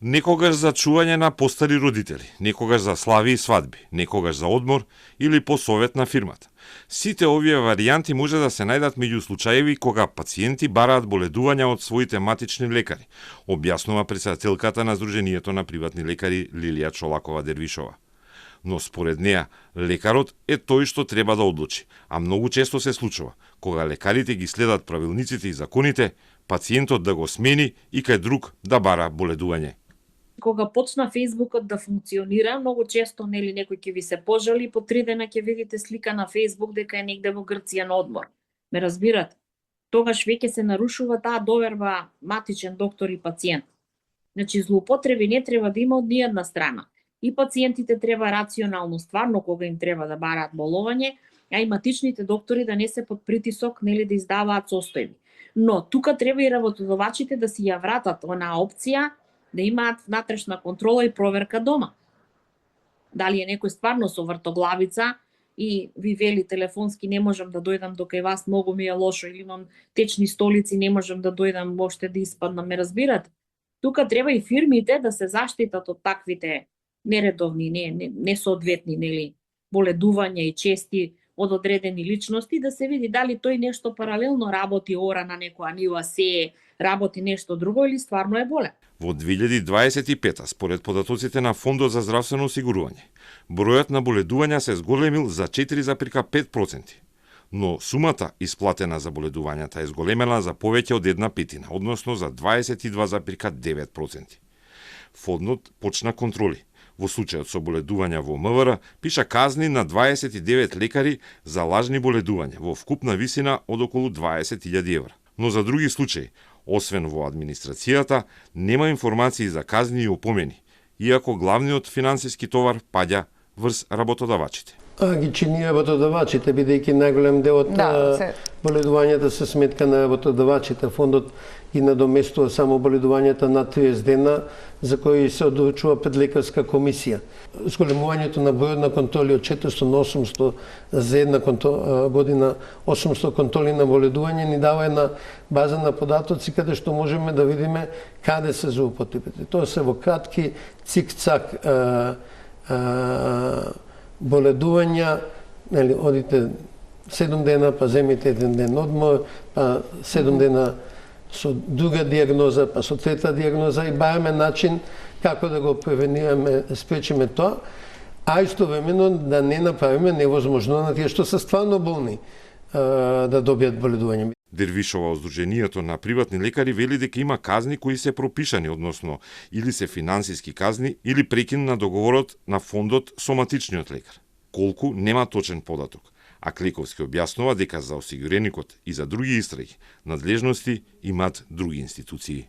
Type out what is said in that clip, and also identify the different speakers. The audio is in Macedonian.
Speaker 1: Некогаш за чување на постари родители, некогаш за слави и свадби, некогаш за одмор или по совет на фирмата. Сите овие варијанти може да се најдат меѓу случаеви кога пациенти бараат боледувања од своите матични лекари, објаснува претседателката на Сдруженијето на приватни лекари Лилија Чолакова-Дервишова. Но според неа, лекарот е тој што треба да одлучи, а многу често се случува, кога лекарите ги следат правилниците и законите, пациентот да го смени и кај друг да бара боледување.
Speaker 2: Кога почна Фејсбукот да функционира, многу често некој ќе ви се пожали, по 3 дена ќе видите слика на Фејсбук дека е негде во Грција на одмор. Ме разбирате? Тогаш веќе се нарушува таа доверба матичен доктор и пациент. Значи, злоупотреби не треба да има од ниједна страна. И пациентите треба рационално, стварно, кога им треба да бараат болување, а и матичните доктори да не се под притисок, да издаваат состојби. Но тука треба и работодавачите да си ја вратат онаа опција да имаат внатрешна контрола и проверка дома. Дали е некој стварно со вртоглавица и ви вели телефонски не можам да дојдам до кај вас, многу ми е лошо, или имам течни столици, не можам да дојдам воопште да испаднам, ме разбирате? Тука треба и фирмите да се заштитат од таквите нередовни, несоодветни, боледувања и чести од одредени личности, да се види дали тој нешто паралелно работи ора на некоја нива, се работи нешто друго или стварно е болен.
Speaker 1: Во 2025, според податоците на Фондот за здравствено осигурување, бројот на боледувања се зголемил за 4,5%, но сумата исплатена за боледувањата е зголемена за повеќе од 1/5, односно за 22,9%. Фондот почна контроли. Во случајот со боледувања во МВР, пиша казни на 29 лекари за лажни боледувања во вкупна висина од околу 20.000 евра. Но за други случаи, освен во администрацијата, нема информации за казни и опомени, иако главниот финансиски товар паѓа врз работодавачите.
Speaker 3: Ги чини работодавачите, бидејќи најголем дел од боледувањата се сметка на работодавачите. Фондот ги надоместува само боледувањата над 30 дена, за кои се одлучува пред лекарска комисија. Зголемувањето на бројот на контроли од 400 на 800 за една година, 800 контроли на боледување ни дава една база на податоци каде што можеме да видиме каде се злоупотребите. Тоа се во кратки цик-цак боледувања, одите 7 дена, па земите 1 ден одмор, па 7 дена со друга диагноза, па со трета диагноза и бараме начин како да го превенираме, спречиме тоа, а истовремено да не направиме невозможно на тие што се стварно болни да добијат боледување.
Speaker 1: Дервишова од Сдруженијето на приватни лекари вели дека има казни кои се пропишани, односно или се финансиски казни или прекин на договорот на фондот со матичниот лекар. Колку нема точен податок, а Клековски објаснува дека за осигуреникот и за други истраги надлежности имаат други институции.